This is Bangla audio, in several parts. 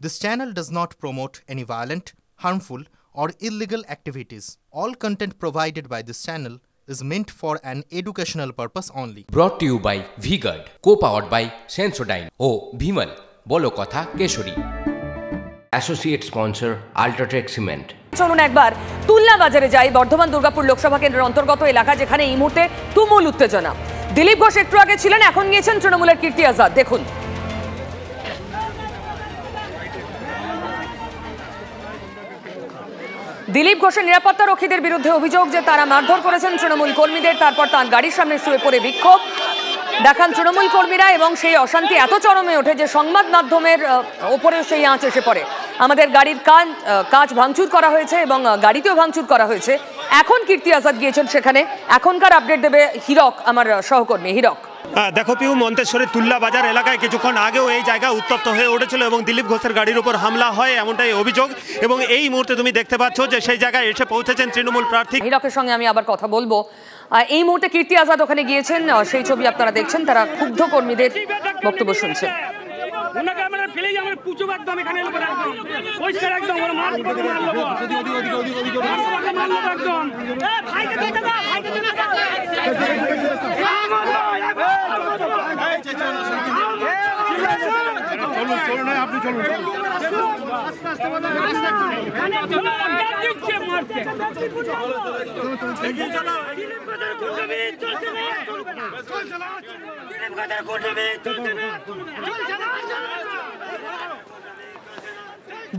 This channel does not promote any violent, harmful, or illegal activities. All content provided by this channel is meant for an educational purpose only. Brought to you by V-Guard, co-powered by Sensodyne O Bhimal, বলো কথা Keshari. Associate sponsor Ultratech Cement। চলুন একবার তুলনা বাজারে যাই, বর্ধমান দুর্গাপুর লোকসভা কেন্দ্রের অন্তর্গত এলাকা, যেখানে এই মুহূর্তে তুমুল উত্তেজনা। দিলীপ ঘোষ একটু আগে ছিলেন, এখন গিয়েছেন তৃণমূলের কীর্তি আজাদ। দেখুন। দিলীপ ঘোষের নিরাপত্তা রক্ষীদের বিরুদ্ধে অভিযোগ যে তারা মারধর করেছেন তৃণমূল কর্মীদের, তারপর তার গাড়ির সামনে শুয়ে পড়ে বিক্ষোভ দেখান তৃণমূল কর্মীরা, এবং সেই অশান্তি এত চরমে ওঠে যে সংবাদ মাধ্যমের ওপরেও সেই আঁচ এসে পড়ে। আমাদের গাড়ির কাঁচ ভাঙচুর করা হয়েছে এবং গাড়িতেও ভাঙচুর করা হয়েছে। এখন কীর্তি আজাদ গিয়েছেন সেখানে, এখনকার আপডেট দেবে হিরক, আমার সহকর্মী হিরক। দেখো পিউ, মন্তেশ্বরের তুল্লা বাজার এলাকায় কিছুক্ষণ আগেও এই জায়গা উত্তপ্ত হয়ে উঠেছিল এবং দিলীপ ঘোষের গাড়ির উপর হামলা হয়, এমনটাই অভিযোগ। এবং এই মুহূর্তে তুমি দেখতে পাচ্ছ যে সেই জায়গায় এসে পৌঁছেছেন তৃণমূল প্রার্থী। হিরকের সঙ্গে আমি আবার কথা বলবো। এই মুহূর্তে কীর্তি আজাদ ওখানে গিয়েছেন, সেই ছবি আপনারা দেখছেন, তারা ক্ষুব্ধ কর্মীদের বক্তব্য শুনছেন।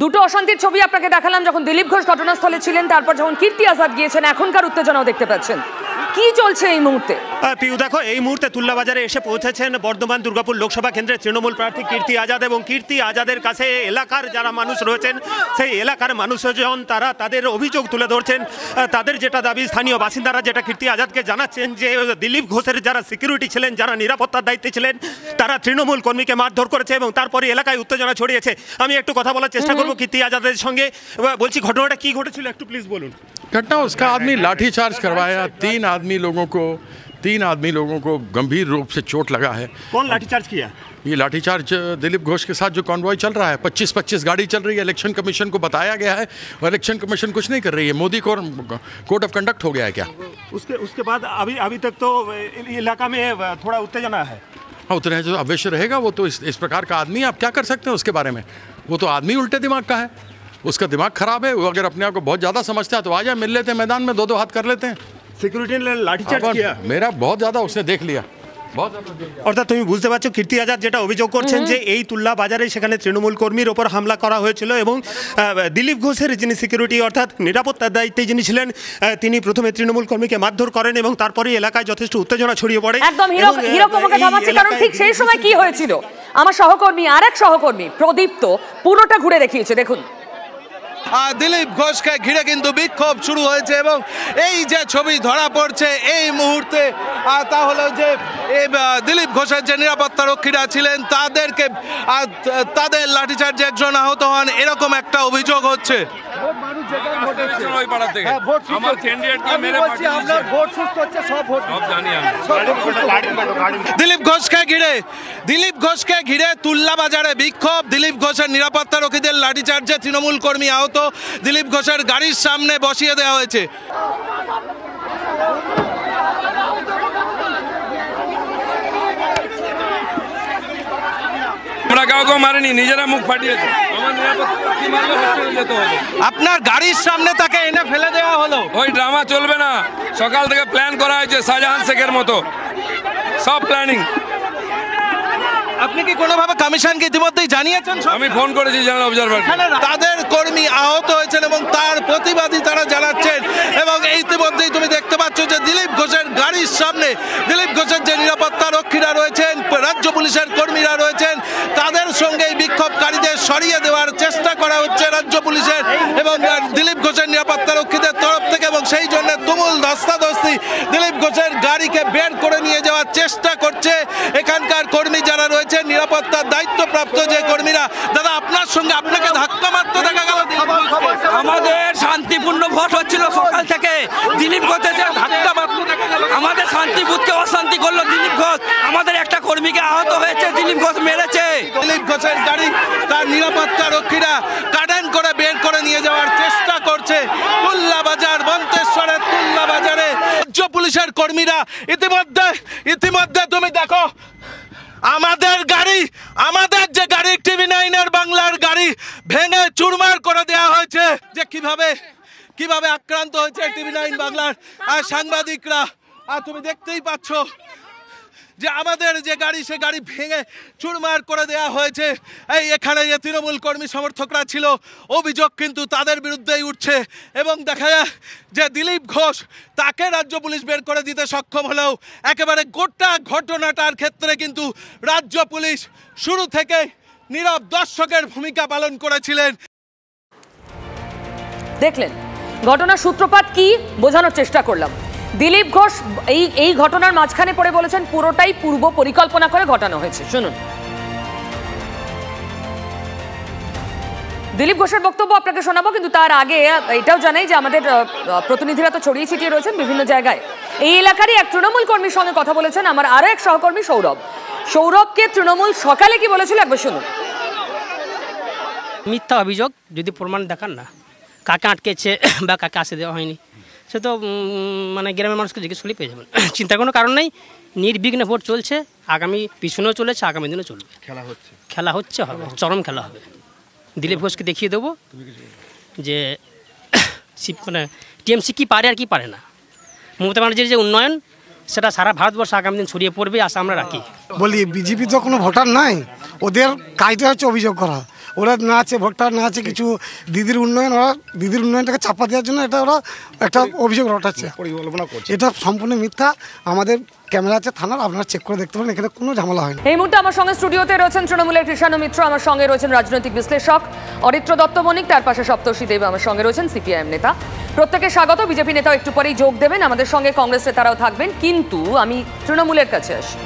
দুটো অশান্তির ছবি আপনাকে দেখালাম যখন দিলীপ ঘোষ ঘটনাস্থলে ছিলেন, তারপর যখন কীর্তি আজাদ গিয়েছেন, এখনকার উত্তেজনাও দেখতে পাচ্ছেন। কি চলছে এই মুহূর্তে? পিউ দেখো, এই মুহূর্তে তুল্লা বাজারে এসে পৌঁছেছেন বর্ধমান দুর্গাপুর লোকসভা কেন্দ্রের তৃণমূল প্রার্থী কীর্তি আজাদ, এবং কীর্তি আজাদের কাছে এলাকার যারা মানুষ রয়েছেন, সেই এলাকার মানুষজন তারা তাদের অভিযোগ তুলে ধরছেন। তাদের যেটা দাবি, স্থানীয় বাসিন্দারা যেটা কীর্তি আজাদকে জানাচ্ছেন যে দিলীপ ঘোষের যারা সিকিউরিটি ছিলেন, যারা নিরাপত্তার দায়িত্বে ছিলেন, তারা তৃণমূল কর্মীকে মারধর করেছে এবং তারপরে এলাকায় উত্তেজনা ছড়িয়েছে। আমি একটু কথা বলার চেষ্টা করবো কীর্তি আজাদের সঙ্গে। বলছি, ঘটনাটা কি ঘটেছিল একটু প্লিজ বলুন। घटना उसका आदमी लाठीचार्ज करवाया, तीन आदमी लोगों को गंभीर रूप से चोट लगा है। कौन लाठीचार्ज किया? ये लाठीचार्ज दिलीप घोष के साथ जो कॉन्वॉय चल रहा है, 25-25 गाड़ी चल रही है। इलेक्शन कमीशन को बताया गया है और इलेक्शन कमीशन कुछ नहीं कर रही है। मोदी को कोड ऑफ कंडक्ट हो गया है क्या? उसके बाद अभी तक तो इलाका में थोड़ा उत्तेजना है। हाँ, उतना जो अवश्य रहेगा, वो तो इस प्रकार का आदमी, आप क्या कर सकते हैं उसके बारे में? वो तो आदमी उल्टे दिमाग का है, उसका दिमाग खराब है। वो अगर अपने आप को बहुत ज़्यादा समझता है तो आ जाए, मिल लेते हैं मैदान में, दो हाथ कर लेते हैं। सिक्योरिटी ने लाठीचार्ज किया, मेरा बहुत ज़्यादा उसने देख लिया। অর্থাৎ তুমি বুঝতে পারছো কীর্তি আজাদ যেটা অভিযোগ করছেন যে এই তুল্লা বাজারে সেখানে তৃণমূল কর্মীর ওপর হামলা করা হয়েছিল এবং দিলীপ ঘোষের যিনি সিকিউরিটি অর্থাৎ নিরাপত্তার দায়িত্বে যিনি ছিলেন, তিনি প্রথমে তৃণমূল কর্মীকে মারধর করেন এবং তারপরে এলাকায় যথেষ্ট উত্তেজনা ছড়িয়ে পড়ে। একদম হিরক আমাকে থামাচ্ছি, কারণ ঠিক সেই সময় কি হয়েছিল আমার সহকর্মী, আরেক সহকর্মী প্রদীপ্ত পুরোটা ঘুরে দেখিয়েছে। দেখুন। দিলীপ ঘোষকে ঘিরে কিন্তু বিক্ষোভ শুরু হয়েছে এবং এই যে ছবি ধরা পড়ছে এই মুহূর্তে, তা হলো যে দিলীপ ঘোষের যে নিরাপত্তা রক্ষীরা ছিলেন তাদের লাঠিচার্জে একজন আহত হন, এরকম একটা অভিযোগ হচ্ছে। দিলীপ ঘোষকে ঘিরে তুল্লা বাজারে বিক্ষোভ, দিলীপ ঘোষের নিরাপত্তা রক্ষীদের লাঠিচার্জে তৃণমূল কর্মী আহত, দিলীপ ঘোষের গাড়ির সামনে বসিয়ে দেওয়া হয়েছে। আমরা কাউকে মারিনি, নিজেরা মুখ ফাটিয়েছে। আপনার গাড়ির সামনে তাকে এনে ফেলে দেওয়া হলো। ওই ড্রামা চলবে না, সকাল থেকে প্ল্যান করা হয়েছে শাহজাহান শেখের মতো, সব প্ল্যানিং। আপনি কি কোনোভাবে কমিশনকে ইতিমধ্যেই জানিয়েছেন? আমি ফোন করেছি জেনারেল অবজারভার। তাদের কর্মী আহত হয়েছেন এবং তার প্রতিবাদী তারা জানাচ্ছেন, এবং ইতিমধ্যেই তুমি দেখতে পাচ্ছ যে দিলীপ ঘোষের গাড়ির সামনে দিলীপ ঘোষের যে নিরাপত্তা রক্ষীরা রয়েছেন, রাজ্য পুলিশের কর্মীরা রয়েছেন, তাদের সঙ্গে বিক্ষোভকারীদের সরিয়ে দেওয়ার চেষ্টা করা হচ্ছে রাজ্য পুলিশের এবং দিলীপ ঘোষের নিরাপত্তা রক্ষীদের তরফ থেকে, এবং সেই জন্য তুমুল ধস্তাধস্তি, দিলীপ ঘোষের গাড়িকে বের করে নিয়ে যাওয়ার চেষ্টা করছে এখানকার কর্মী যারা রয়েছে, নিরাপত্তার দায়িত্বপ্রাপ্ত যে কর্মীরা। দাদা, আপনার সঙ্গে আপনাকে ধাক্কা মারতে দেখা গেল। আমাদের শান্তিপূর্ণ ভোট হচ্ছিল সকাল থেকে, দিলীপ ঘোষের ধাক্কা মারতে দেখা গেল। আমাদের শান্তিপুতকে অশান্তি করলো দিলীপ ঘোষ, আমাদের একটা কর্মীকে আহত হয়েছে, দিলীপ ঘোষ মেরেছে। দিলীপ ঘোষের গাড়ি তার নিরাপত্তা রক্ষীরা কাটান করে বের করে নিয়ে যাওয়ার চেষ্টা করছে। তুল্লা বাজার, মন্তেশ্বরের তুল্লা বাজারে রাজ্য পুলিশের কর্মীরা ইতিমধ্যে তুমি দেখো আমাদের গাড়ি, আমাদের যে গাড়ি TV9 এর বাংলার গাড়ি ভেঙে চুরমার করে দেওয়া হয়েছে। যে কিভাবে আক্রান্ত হয়েছে TV9 বাংলার সাংবাদিকরা, আর তুমি দেখতেই পাচ্ছ যে আমাদের যে গাড়ি, সে গাড়ি ভেঙে চুরমার করে দেওয়া হয়েছে। এখানে যে তৃণমূল কর্মী সমর্থকরা ছিল, অভিযোগ কিন্তু তাদের বিরুদ্ধেই উঠছে। এবং দেখা যায় যে দিলীপ ঘোষ, তাকে রাজ্য পুলিশ বের করে দিতে সক্ষম হলেও একেবারে গোটা ঘটনাটার ক্ষেত্রে কিন্তু রাজ্য পুলিশ শুরু থেকে নীরব দর্শকের ভূমিকা পালন করেছিলেন। দেখলেন ঘটনার সূত্রপাত কি, বোঝানোর চেষ্টা করলাম। দিলীপ ঘোষ এই ঘটনার মাঝখানে পড়ে বলেছেন পুরোটাই পূর্ব পরিকল্পনা করে ঘটানো হয়েছে। শুনুন দিলীপ ঘোষের বক্তব্য আপনাকে শোনাবো, কিন্তু তার আগে এটাও জানাই যে আমাদের প্রতিনিধিরা তো ছড়িয়ে ছিটিয়ে রয়েছেন বিভিন্ন জায়গায়। এই এলাকারই এক তৃণমূল কর্মীর সঙ্গে কথা বলেছেন আমার আরো এক সহকর্মী সৌরভকে তৃণমূল সকালে কি বলেছিল একবার শুনুন। মিথ্যা অভিযোগ, যদি প্রমাণ দেখান না কাকে আটকেছে বা কাকে আসে দেওয়া হয়নি, সে তো মানে গ্রামের মানুষকে জিজ্ঞেস করলেই পেয়ে যাবেন। চিন্তার কোনো কারণ নেই, নির্বিঘ্নে ভোট চলছে, আগামী পিছনেও চলেছে, আগামী দিনে চলবে। খেলা হচ্ছে হবে, চরম খেলা হবে। দিলীপ ঘোষকে দেখিয়ে দেবো যে মানে টিএমসি কী পারে আর কি পারে না। মমতা ব্যানার্জির যে উন্নয়ন, সেটা সারা ভারতবর্ষ আগামী দিন ছড়িয়ে পড়বে, আশা আমরা রাখি। বলি বিজেপি তো কোনো ভোটার নাই, ওদের কাজটা হচ্ছে অভিযোগ করা। ওরা না আছে ভোটার, না আছে কিছু দিদির উন্নয়ন, ওরা দিদির উন্নয়নটাকে চাপা দেওয়ার জন্য এটা ওরা একটা অভিযোগ রটাচ্ছে, পরিকল্পনা করছে। এটা সম্পূর্ণ মিথ্যা। আমাদের ক্যামেরা আছে থানার, আপনারা চেক করে দেখতে পারেন, এখানে কোনো ঝামেলা হয়নি। এই মুহূর্তে আমার সঙ্গে স্টুডিওতে রয়েছেন তৃণমূলের কৃষাণু মিত্র, আমার সঙ্গে রয়েছেন রাজনৈতিক বিশ্লেষক অরিত্র দত্ত বণিক, তার পাশে সপ্তর্ষি দেব, আমার সঙ্গে রয়েছেন সিপিআইএম নেতা। প্রত্যেকে স্বাগত। বিজেপি নেতাও একটু পরেই যোগ দেবেন, আমাদের সঙ্গে কংগ্রেস নেতারাও থাকবেন। কিন্তু আমি তৃণমূলের কাছে আসি।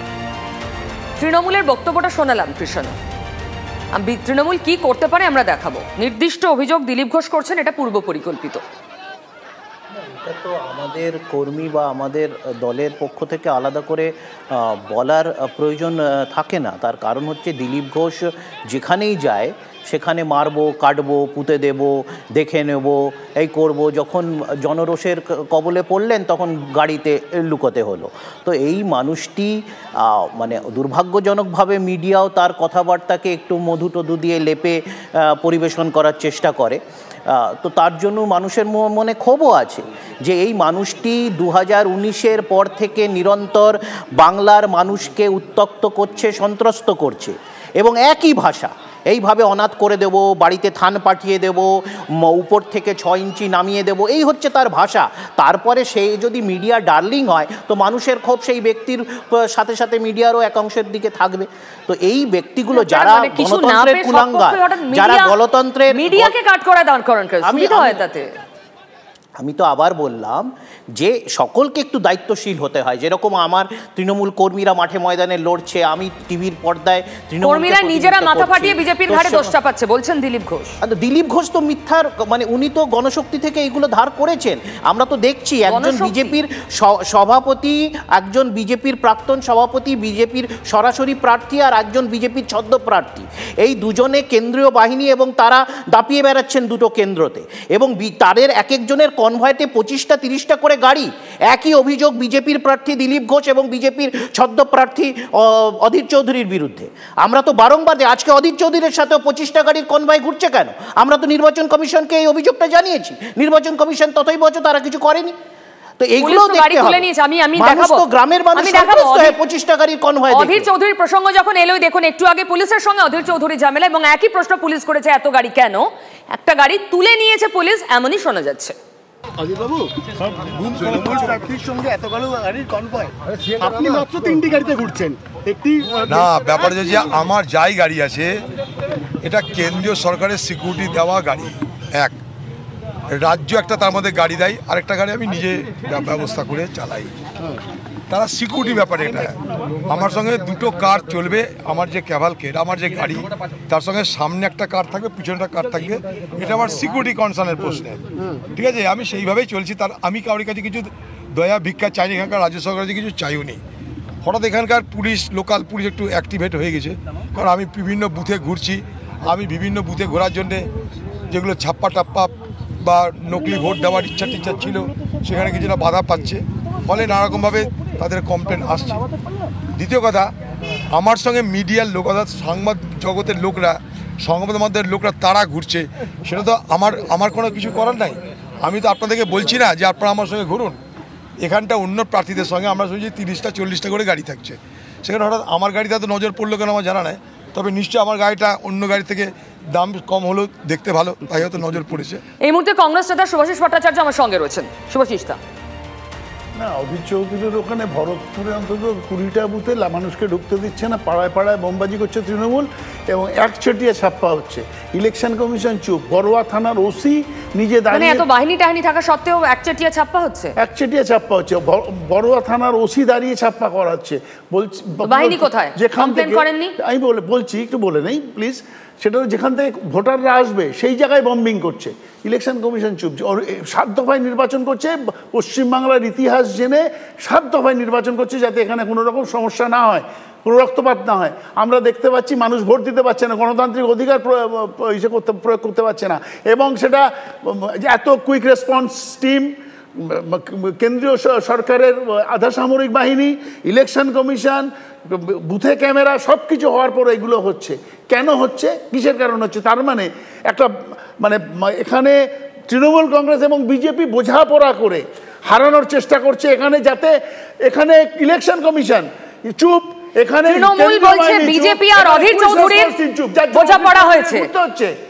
তৃণমূলের বক্তব্যটা শোনালাম কৃষাণু, তৃণমূল কি করতে পারে আমরা দেখাবো। নির্দিষ্ট অভিযোগ দিলীপ ঘোষ করছেন, এটা পূর্ব পরিকল্পিত। এটা তো আমাদের কর্মী বা আমাদের দলের পক্ষ থেকে আলাদা করে বলার প্রয়োজন থাকে না। তার কারণ হচ্ছে দিলীপ ঘোষ যেখানেই যায় সেখানে মারবো, কাটবো, পুঁতে দেব, দেখে নেব, এই করব। যখন জনরোষের কবলে পড়লেন তখন গাড়িতে লুকোতে হলো। তো এই মানুষটি মানে দুর্ভাগ্যজনকভাবে মিডিয়াও তার কথাবার্তাকে একটু মধু টধু দিয়ে লেপে পরিবেশন করার চেষ্টা করে। তো তার জন্য মানুষের মনে ক্ষোভও আছে যে এই মানুষটি 2019-এর পর থেকে নিরন্তর বাংলার মানুষকে উত্ত্যক্ত করছে, সন্ত্রস্ত করছে, এবং একই ভাষা এইভাবে অনাথ করে দেব, বাড়িতে থান পাঠিয়ে দেব, উপর থেকে 6 ইঞ্চি নামিয়ে দেব, এই হচ্ছে তার ভাষা। তারপরে সে যদি মিডিয়া ডার্লিং হয় তো মানুষের ক্ষোভ সেই ব্যক্তির সাথে সাথে মিডিয়ারও একাংশের দিকে থাকবে। তো এই ব্যক্তিগুলো যারা গণতন্ত্রের কুলাঙ্গার, যারা গণতন্ত্রের মিডিয়াকে কাট করে দাঁড় করান, সুবিধা হয় তাতে। আমি তো আবার বললাম যে সকলকে একটু দায়িত্বশীল হতে হয়। যেরকম আমার তৃণমূল কর্মীরা মাঠে ময়দানে লড়ছে, আমি টিভির পর্দায় কর্মীরা নিজেরা মাথা ফাটিয়ে বিজেপির ঘাড়ে দোষ চাপাচ্ছে বলছেন দিলীপ ঘোষ। দিলীপ ঘোষ তো মিথ্যার, মানে উনি তো গণশক্তি থেকে এইগুলো ধার করেছেন। আমরা তো দেখছি একজন বিজেপির সভাপতি, একজন বিজেপির প্রাক্তন সভাপতি, বিজেপির সরাসরি প্রার্থী, আর একজন বিজেপির ছদ্ম প্রার্থী। এই দুজনে কেন্দ্রীয় বাহিনী এবং তারা দাপিয়ে বেড়াচ্ছেন দুটো কেন্দ্রতে, এবং তাদের এক একজনের কনভয়েতে 25টা 30টা করে গাড়ি। একই অভিযোগ বিজেপির প্রার্থী দিলীপ ঘোষ এবং বিজেপির ছদ্ম প্রার্থী অধীর চৌধুরীর বিরুদ্ধে। আমরা তো বারংবার, আজকে অধীর চৌধুরীর সাথেও 25টা গাড়ির কনভয় ঘুরছে কেন? আমরা তো নির্বাচন কমিশনকে এই অভিযোগটা জানিয়েছি, নির্বাচন কমিশন ততই বছর তারা কিছু করেনি। তো এগুলো দেখতে হবে। আমি দেখাবো, গ্রামের মানুষ সন্তুষ্ট হয়ে 25টা গাড়ির কনভয়। অধীর চৌধুরীর প্রসঙ্গ যখন এলো, দেখুন একটু আগে পুলিশের সঙ্গে অধীর চৌধুরী ঝামেলা, এবং একই প্রশ্ন পুলিশ করেছে, এত গাড়ি কেন? একটা গাড়ি তুলে নিয়েছে পুলিশ, এমনই শোনা যাচ্ছে। আপনি মাত্র 3টি গাড়িতে ঘুরছেন। না, ব্যাপার যে আমার যাই গাড়ি আছে এটা কেন্দ্রীয় সরকারের সিকিউরিটি দেওয়া গাড়ি, এক রাজ্য একটা তার মধ্যে গাড়ি দেয়, আরেকটা গাড়ি আমি নিজে ব্যবস্থা করে চালাই। তারা সিকিউরিটি ব্যাপারে, এটা আমার সঙ্গে দুটো কার চলবে। আমার যে ক্যাভালকেড, আমার যে গাড়ি, তার সঙ্গে সামনে একটা কার থাকবে, পিছনে একটা কার থাকবে। এটা আমার সিকিউরিটি কনসার্নের প্রশ্ন, ঠিক আছে? আমি সেইভাবেই চলছি। তার আমি কারোর কাছে কিছু দয়া ভিক্ষা চাইনি, এখানকার রাজ্য সরকারের কাছে কিছু চাইও নি। হঠাৎ এখানকার পুলিশ, লোকাল পুলিশ একটু অ্যাক্টিভেট হয়ে গেছে, কারণ আমি বিভিন্ন বুথে ঘুরছি। আমি বিভিন্ন বুথে ঘোরার জন্যে যেগুলো ছাপ্পা টাপ্পা বা নকলি ভোট দেওয়ার ইচ্ছা টিচ্ছা ছিল, সেখানে কিছুটা বাধা পাচ্ছে, ফলে নানারকমভাবে তাদের কমপ্লেন আসছে। দ্বিতীয় কথা, আমার সঙ্গে মিডিয়ার লোক, অর্থাৎ সংবাদ জগতের লোকরা, সংবাদ মাধ্যমের লোকরা তারা ঘুরছে, সেটা তো আমার কোনো কিছু করার নাই। আমি তো আপনাদেরকে বলছি না যে আপনারা আমার সঙ্গে ঘুরুন। এখানটা অন্য প্রার্থীদের সঙ্গে আমরা শুনছি 30টা 40টা করে গাড়ি থাকছে, সেখানে হঠাৎ আমার গাড়িতে তো নজর পড়লো কেন আমার জানা নেই, তবে নিশ্চয়ই আমার গাড়িটা অন্য গাড়ি থেকে দাম কম হলেও দেখতে ভালো, তাই হয়তো নজর পড়েছে। এই মুহূর্তে কংগ্রেস নেতা শুভাশিস ভট্টাচার্য আমার সঙ্গে রয়েছেন। শুভাশিস দা, না, অধীর চৌধুরীর ওখানে ভরতপুরে অন্তত 20টা বুথে মানুষকে ঢুকতে দিচ্ছে না, পাড়ায় পাড়ায় বোমবাজি করছে তৃণমূল এবং একচেটিয়া ছাপ্পা হচ্ছে। ইলেকশন কমিশন চুপ, বড়ুয়া থানার ওসি নিজে দাঁড়িয়ে, এত বাহিনী টাহিনী থাকা সত্ত্বেও একচেটিয়া ছাপ্পা হচ্ছে, একচেটিয়া ছাপ্পা হচ্ছে। বড়ুয়া থানার ওসি দাঁড়িয়ে ছাপ্পা করাচ্ছে। বলছি বাহিনী কোথায়, যেখান থেকে করেননি? আমি বলছি একটু বলে নেই প্লিজ। সেটা যেখান থেকে ভোটাররা আসবে সেই জায়গায় বম্বিং করছে। ইলেকশন কমিশন চুপ, 7 দফায় নির্বাচন করছে, পশ্চিমবাংলার ইতিহাস জেনে 7 দফায় নির্বাচন করছে, যাতে এখানে কোনো রকম সমস্যা না হয়, কোনো রক্তপাত না হয়। আমরা দেখতে পাচ্ছি মানুষ ভোট দিতে পারছে না, গণতান্ত্রিক অধিকার প্রয়োগ করতে পারছে না, এবং সেটা এত কুইক রেসপন্স টিম, কেন্দ্রীয় সরকারের আধা সামরিক বাহিনী, ইলেকশন কমিশন, বুথে ক্যামেরা, সব কিছু হওয়ার পর এগুলো হচ্ছে। কেন হচ্ছে, কিসের কারণ হচ্ছে? তার মানে একটা এখানে তৃণমূল কংগ্রেস এবং বিজেপি বোঝাপড়া করে হারানোর চেষ্টা করছে এখানে, যাতে এখানে ইলেকশন কমিশন চুপ, এখানে তৃণমূল বলছে বিজেপি আর অধীর চৌধুরীর বোঝাপড়া হয়েছে।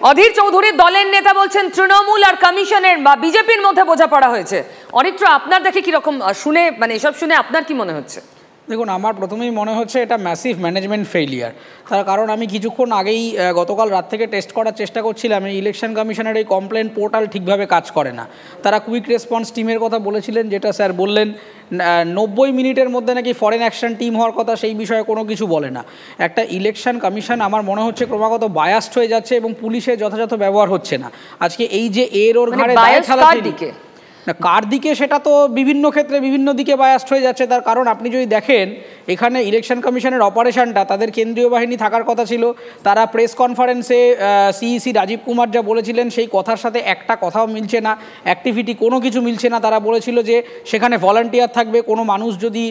অধীর চৌধুরীর দলের নেতা বলছেন তৃণমূল আর কমিশনের বা বিজেপির মধ্যে বোঝাপড়া হয়েছে। অরিত্র, আপনার দেখে কিরকম শুনে, এসব শুনে আপনার কি মনে হচ্ছে? দেখুন, আমার প্রথমেই মনে হচ্ছে এটা ম্যাসিভ ম্যানেজমেন্ট ফেইলিয়ার। তার কারণ আমি কিছুক্ষণ আগেই গতকাল রাত থেকে টেস্ট করার চেষ্টা করছিলাম, এই ইলেকশন কমিশনের এই কমপ্লেন পোর্টাল ঠিকভাবে কাজ করে না। তারা কুইক রেসপন্স টিমের কথা বলেছিলেন, যেটা স্যার বললেন 90 মিনিটের মধ্যে নাকি ফরেন অ্যাকশন টিম হওয়ার কথা, সেই বিষয়ে কোনো কিছু বলে না। একটা ইলেকশন কমিশন আমার মনে হচ্ছে ক্রমাগত বায়াসড হয়ে যাচ্ছে এবং পুলিশের যথাযথ ব্যবহার হচ্ছে না। আজকে এই যে এর ওর ঘাড়ে দায় ঠেলাঠেলি, না কার দিকে সেটা তো বিভিন্ন ক্ষেত্রে বিভিন্ন দিকে বায়াসড হয়ে যাচ্ছে। তার কারণ আপনি যদি দেখেন, এখানে ইলেকশন কমিশনের অপারেশনটা, তাদের কেন্দ্রীয় বাহিনী থাকার কথা ছিল, তারা প্রেস কনফারেন্সে সিইসি রাজীব কুমার যা বলেছিলেন সেই কথার সাথে একটা কথাও মিলছে না, অ্যাক্টিভিটি কোনো কিছু মিলছে না। তারা বলেছিল যে সেখানে ভলান্টিয়ার থাকবে, কোনো মানুষ যদি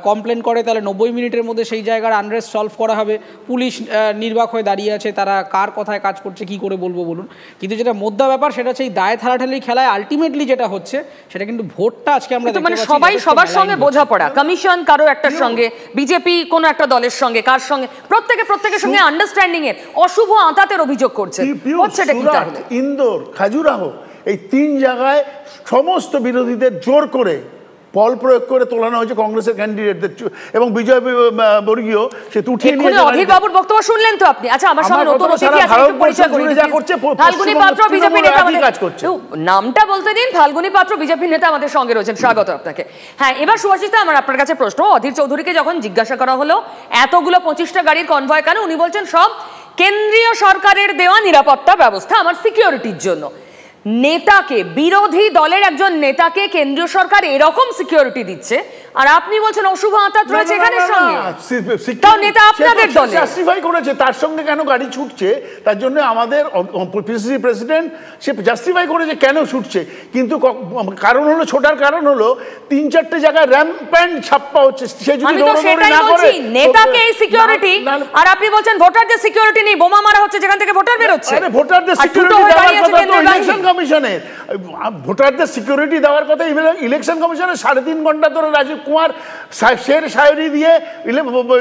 কমপ্লেন করে তাহলে 90 মিনিটের মধ্যে সেই জায়গার আনরেস্ট সলভ করা হবে। পুলিশ নির্বাক হয়ে দাঁড়িয়ে আছে, তারা কার কথায় কাজ করছে কি করে বলবো বলুন। কিন্তু যেটা মোদ্দা ব্যাপার, সেটা হচ্ছে এই দায় ঠেলাঠেলি খেলায় আলটিমেটলি যেটা হচ্ছে সেটা কিন্তু ভোটটা আজকে আমরা দেখতে পাচ্ছি সবাই সবার সঙ্গে বোঝাপড়া, কমিশন কারো একটার সঙ্গে, বিজেপি কোনো একটা দলের সঙ্গে, কার সঙ্গে, প্রত্যেকের সঙ্গে আন্ডারস্ট্যান্ডিং এর অশুভ আঁতাতের অভিযোগ করছে। হচ্ছেটা কি তাহলে? ইন্দোর, খাজুরাহো, এই 3 জায়গায় সমস্ত বিরোধীদের জোর করে বল প্রয়োগ করে তোলানো হয়েছে কংগ্রেসের ক্যান্ডিডেটদের, এবং বিজয় বর্গীয় সে উঠিয়ে নিয়ে যাচ্ছে। অধীর বাবুর বক্তব্য শুনলেন তো আপনি? আচ্ছা, আমার সঙ্গে নতুন অতিথি আছে, একটু পরিচয় করে দিন। ফাল্গুনী পাত্র, বিজেপি নেতা, নামটা বলতে দিন। ফাল্গুনী পাত্র, বিজেপি নেতা আমাদের সঙ্গে রয়েছেন, স্বাগত আপনাকে। হ্যাঁ, এবার সুভাষিতা, আমার আপনার কাছে প্রশ্ন। অধীর চৌধুরীকে যখন জিজ্ঞাসা করা হলো এতগুলো 25টা গাড়ির কনভয় কেন, উনি বলছেন সব কেন্দ্রীয় সরকারের দেওয়া নিরাপত্তা ব্যবস্থা, আমার সিকিউরিটির জন্য। নেতাকে, বিরোধী দলের একজন নেতাকে কেন্দ্রীয় সরকার এরকম সিকিউরিটি দিচ্ছে, আর আপনি বলছেন অশুভ আঁতাত রয়েছে এখানে সঙ্গে। তাও নেতা আপনাদের দলে জাস্টিফাই করেছে, তার সঙ্গে কেন গাড়ি ছুটছে তার জন্য আমাদের পিসিসি প্রেসিডেন্ট সে জাস্টিফাই করেছে কেন ছুটছে। কিন্তু কারণ হলো, ছোটার কারণ হলো 3-4টে জায়গায় র্যাম্প্যান্ট ছাপ্পা হচ্ছে। সে যদি দৌড়াদৌড়ি না করে, নেতাকে এই সিকিউরিটি, আর আপনি বলছেন ভোটারদের সিকিউরিটি নেই, বোমা মারা হচ্ছে যেখান থেকে ভোটার বের হচ্ছে। আরে ভোটারদের সিকিউরিটি দেওয়ার কথা তো ইলেকশন কমিশনের, ভোটারদের সিকিউরিটি দেওয়ার কথা ইলেকশন কমিশনের। 3.5 ঘন্টা ধরে রাজীব কুমার শের শায়রি দিয়ে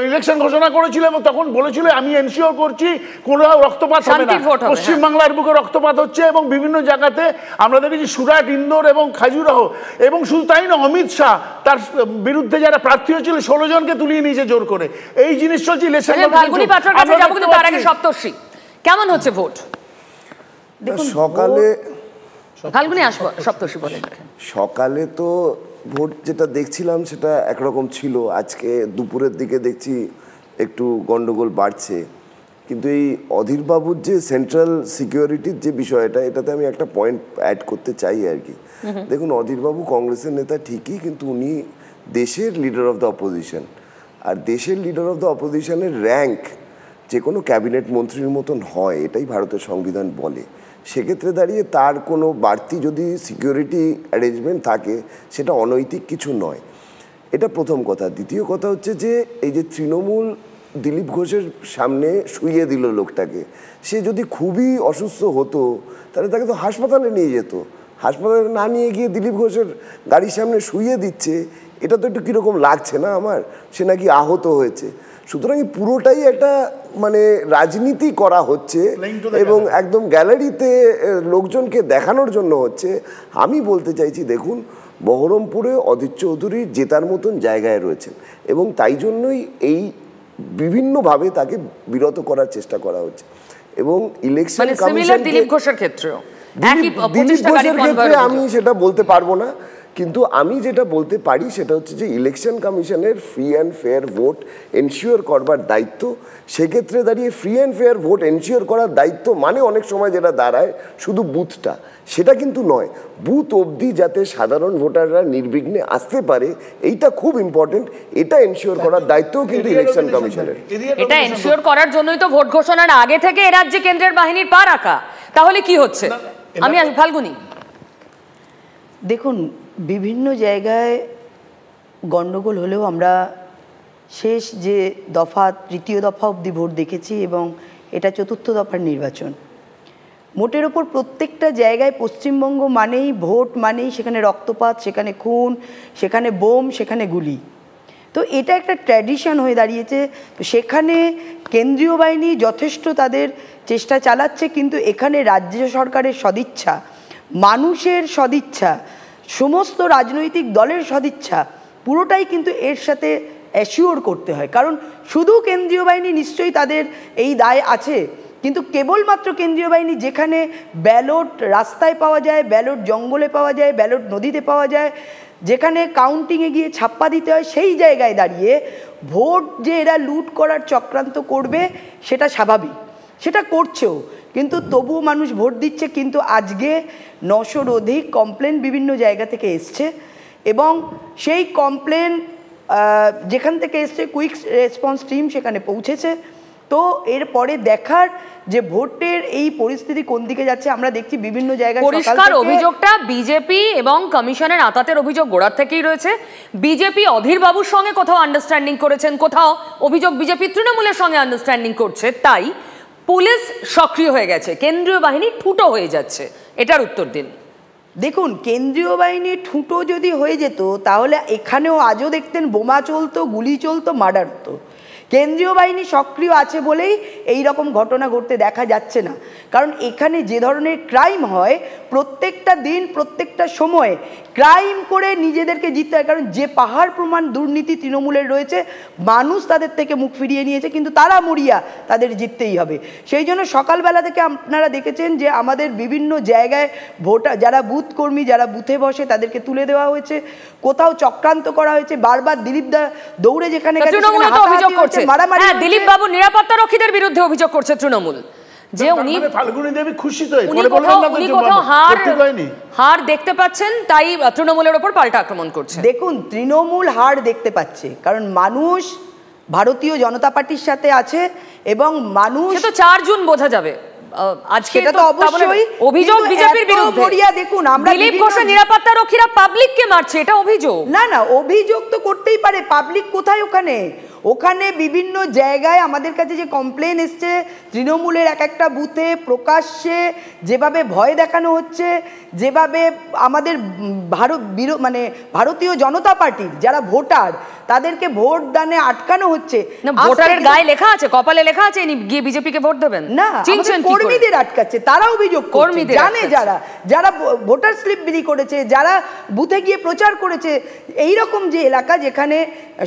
ইলেকশন ঘোষণা করেছিল এবং তখন বলেছিল আমি এনশিওর করছি কোনো রক্তপাত হবে না। পশ্চিমবাংলার বুকে রক্তপাত হচ্ছে এবং বিভিন্ন জায়গাতে আমরা দেখেছি, সুরাট, ইন্দোর এবং খাজুরাহো। এবং শুধু তাই না, অমিত শাহ তার বিরুদ্ধে যারা প্রার্থী হয়েছিল 16 জনকে তুলিয়ে নিয়েছে জোর করে। এই জিনিস চলছে ইলেকশন। ফাল্গুনী পাত্রের কাছে যাব, কিন্তু তার আগে সপ্তর্ষি, কেমন হচ্ছে ভোট? সকালে ফাল্গুনী আসবো, সপ্তর্ষি বলেন। সকালে তো ভোট যেটা দেখছিলাম সেটা একরকম ছিল, আজকে দুপুরের দিকে দেখছি একটু গন্ডগোল বাড়ছে। কিন্তু এই অধীরবাবুর যে সেন্ট্রাল সিকিউরিটির যে বিষয়টা, এটাতে আমি একটা পয়েন্ট অ্যাড করতে চাই আর কি। দেখুন, অধীরবাবু কংগ্রেসের নেতা ঠিকই, কিন্তু উনি দেশের লিডার অফ দ্য অপোজিশন। আর দেশের লিডার অফ দ্য অপোজিশনের র্যাঙ্ক যে কোনো ক্যাবিনেট মন্ত্রীর মতন হয়, এটাই ভারতের সংবিধান বলে। সেক্ষেত্রে দাঁড়িয়ে তার কোনো বাড়তি যদি সিকিউরিটি অ্যারেঞ্জমেন্ট থাকে সেটা অনৈতিক কিছু নয়, এটা প্রথম কথা। দ্বিতীয় কথা হচ্ছে যে এই যে তৃণমূল দিলীপ ঘোষের সামনে শুইয়ে দিল লোকটাকে, সে যদি খুবই অসুস্থ হতো তাহলে তাকে তো হাসপাতালে নিয়ে যেত। হাসপাতালে না নিয়ে গিয়ে দিলীপ ঘোষের গাড়ির সামনে শুইয়ে দিচ্ছে, এটা তো একটু কীরকম লাগছে না আমার? সে নাকি আহত হয়েছে। সুতরাং পুরোটাই একটা মানে রাজনীতি করা হচ্ছে এবং একদম গ্যালারিতে লোকজনকে দেখানোর জন্য হচ্ছে। আমি বলতে চাইছি, দেখুন, বহরমপুরে অধীর চৌধুরী জেতার মতন জায়গায় রয়েছেন এবং তাই জন্যই এই বিভিন্নভাবে তাকে বিরত করার চেষ্টা করা হচ্ছে। এবং ইলেকশন কমিশন দিলীপ ঘোষের ক্ষেত্রে আমি সেটা বলতে পারবো না, কিন্তু আমি যেটা বলতে পারি সেটা হচ্ছে যে ইলেকশন কমিশনের free and fair vote ensure করবার দায়িত্ব। সেক্ষেত্রে দাঁড়িয়ে free and fair vote ensure করার দায়িত্ব মানে অনেক সময় যেটা দাঁড়ায় শুধু বুথটা, সেটা কিন্তু নয়। বুথ অবধি যাতে সাধারণ ভোটাররা নির্বিঘ্নে আসতে পারে, এইটা খুব ইম্পর্টেন্ট। এটা এনশিওর করার দায়িত্বও কিন্তু ইলেকশন কমিশনের। এটা এনশিওর করার জন্যই তো ভোট ঘোষণার আগে থেকে এ রাজ্যে কেন্দ্রের বাহিনীর পা রাখা। তাহলে কি হচ্ছে? আমি ফাল্গুনি, দেখুন, বিভিন্ন জায়গায় গণ্ডগোল হলেও আমরা শেষ যে দফা, তৃতীয় দফা অবধি ভোট দেখেছি এবং এটা চতুর্থ দফার নির্বাচন। মোটের ওপর প্রত্যেকটা জায়গায় পশ্চিমবঙ্গ মানেই ভোট, মানেই সেখানে রক্তপাত, সেখানে খুন, সেখানে বোম, সেখানে গুলি। তো এটা একটা ট্র্যাডিশন হয়ে দাঁড়িয়েছে। তো সেখানে কেন্দ্রীয় বাহিনী যথেষ্ট তাদের চেষ্টা চালাচ্ছে, কিন্তু এখানে রাজ্য সরকারের সদিচ্ছা, মানুষের সদিচ্ছা, সমস্ত রাজনৈতিক দলের সদিচ্ছা পুরোটাই কিন্তু এর সাথে অ্যাসিওর করতে হয়। কারণ শুধু কেন্দ্রীয় বাহিনী নিশ্চয়ই তাদের এই দায় আছে, কিন্তু কেবলমাত্র কেন্দ্রীয় বাহিনী যেখানে ব্যালট রাস্তায় পাওয়া যায়, ব্যালট জঙ্গলে পাওয়া যায়, ব্যালট নদীতে পাওয়া যায়, যেখানে কাউন্টিংয়ে গিয়ে ছাপ্পা দিতে হয়, সেই জায়গায় দাঁড়িয়ে ভোট যে এরা লুট করার চক্রান্ত করবে সেটা স্বাভাবিক, সেটা করছেও, কিন্তু তবুও মানুষ ভোট দিচ্ছে। কিন্তু আজকে 900-র অধিক কমপ্লেন বিভিন্ন জায়গা থেকে এসছে এবং সেই কমপ্লেন যেখান থেকে এসছে কুইক রেসপন্স টিম সেখানে পৌঁছেছে। তো এরপরে দেখার যে ভোটের এই পরিস্থিতি কোন দিকে যাচ্ছে। আমরা দেখছি বিভিন্ন জায়গায় পরিষ্কার অভিযোগটা বিজেপি এবং কমিশনের আতাতের অভিযোগ গোড়ার থেকেই রয়েছে। বিজেপি অধীর বাবুর সঙ্গে কোথাও আন্ডারস্ট্যান্ডিং করেছেন, কোথাও অভিযোগ বিজেপি তৃণমূলের সঙ্গে আন্ডারস্ট্যান্ডিং করছে, তাই পুলিশ সক্রিয় হয়ে গেছে, কেন্দ্রীয় বাহিনী ঠুটো হয়ে যাচ্ছে। এটার উত্তর দিন। দেখুন, কেন্দ্রীয় বাহিনী ঠুটো যদি হয়ে যেত তাহলে এখানেও আজও দেখতেন বোমা চলতো, গুলি চলতো, মার্ডার হতো। কেন্দ্রীয় বাহিনী সক্রিয় আছে বলেই এই রকম ঘটনা ঘটতে দেখা যাচ্ছে না। কারণ এখানে যে ধরনের ক্রাইম হয়, প্রত্যেকটা দিন প্রত্যেকটা সময়ে ক্রাইম করে নিজেদেরকে জিততে হয়। কারণ যে পাহাড় প্রমাণ দুর্নীতি তৃণমূলের রয়েছে, মানুষ তাদের থেকে মুখ ফিরিয়ে নিয়েছে, কিন্তু তারা মরিয়া, তাদের জিততেই হবে। সেই জন্য সকালবেলা থেকে আপনারা দেখেছেন যে আমাদের বিভিন্ন জায়গায় ভোটার যারা বুথ কর্মী, যারা বুথে বসে, তাদেরকে তুলে দেওয়া হয়েছে, কোথাও চক্রান্ত করা হয়েছে। বারবার দিলীপ দা দৌড়ে যেখানে দিলীপ বাবু নিরাপত্তা রক্ষীদের বিরুদ্ধে অভিযোগ করছে তৃণমূল, যে উনি কোথাও হার দেখতে পাচ্ছেন, তাই তৃণমূলের ওপর পাল্টা আক্রমণ করছে। দেখুন, তৃণমূল হার দেখতে পাচ্ছে কারণ মানুষ ভারতীয় জনতা পার্টির সাথে আছে এবং মানুষ, তো 4 জুন বোঝা যাবে। আজকে তো অবশ্যই অভিযোগ বিজেপির বিরুদ্ধে। দেখুন, আমরা দিলীপ ঘোষের নিরাপত্তা রক্ষীরা পাবলিককে মারছে, এটা অভিযোগ। না না, অভিযোগ তো করতেই পারে। পাবলিক কোথায়? ওখানে বিভিন্ন জায়গায় আমাদের কাছে যে কমপ্লেন এসছে, তৃণমূলের এক একটা বুথে প্রকাশ্যে যেভাবে ভয় দেখানো হচ্ছে, যেভাবে আমাদের ভারতীয় জনতা পার্টির যারা ভোটার তাদেরকে ভোট দানে আটকানো হচ্ছে। ভোটারের গায়ে লেখা আছে, কপালে লেখা আছে গিয়ে বিজেপিকে ভোট দেবেন না, কর্মীদের আটকাচ্ছে। তারা অভিযোগ কর্মীদের জানে, যারা ভোটার স্লিপ বিলি করেছে, যারা বুথে গিয়ে প্রচার করেছে। এইরকম যে এলাকা যেখানে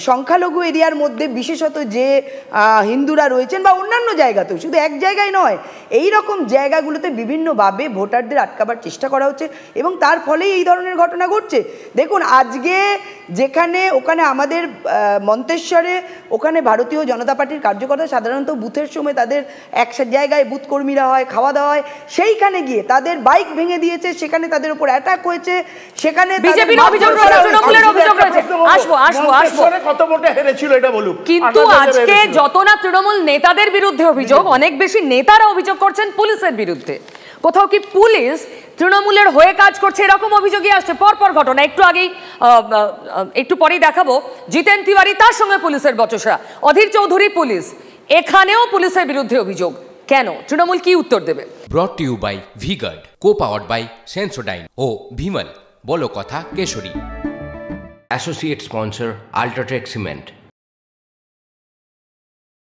সংখ্যালঘু এরিয়ার মধ্যে বিশেষত যে হিন্দুরা রয়েছেন বা অন্যান্য জায়গাতেও, শুধু এক জায়গায় নয়, এই রকম জায়গাগুলোতে বিভিন্নভাবে ভোটারদের আটকাবার চেষ্টা করা হচ্ছে এবং তার ফলেই এই ধরনের ঘটনা ঘটছে। দেখুন, আজকে যেখানে ওখানে আমাদের মন্তেশ্বরে ওখানে ভারতীয় জনতা পার্টির কার্যকর্তা সাধারণত বুথের সময় তাদের এক জায়গায় বুথ কর্মীরা হয়, খাওয়া দাওয়া হয়, সেইখানে গিয়ে তাদের বাইক ভেঙে দিয়েছে, সেখানে তাদের উপর অ্যাটাক হয়েছে। সেখানে বিজেপির অভিযোগ রয়েছে, তৃণমূলের অভিযোগ রয়েছে। আসবো কত ভোটে হেরেছিল এটা বলুন। কিন্তু আজকে যত না তৃণমূল নেতাদের বিরুদ্ধে অভিযোগ, অনেক বেশি নেতারা অভিযোগ করছেন পুলিশের বিরুদ্ধে। কোথাও কি পুলিশ তৃণমূলের হয়ে কাজ করছে এরকম অভিযোগই আসছে পরপর ঘটনা। একটু পরেই দেখাবো জিতেন তিওয়ারি, তার সঙ্গে পুলিশের বচসা, অধীর চৌধুরী পুলিশ, এখানেও পুলিশের বিরুদ্ধে অভিযোগ। কেন? তৃণমূল কি উত্তর দেবে? Brought to you by V-Guard, co-powered by Sensodyne ও ভিমল, বলো কথা কেশরী। Associate sponsor UltraTech cement.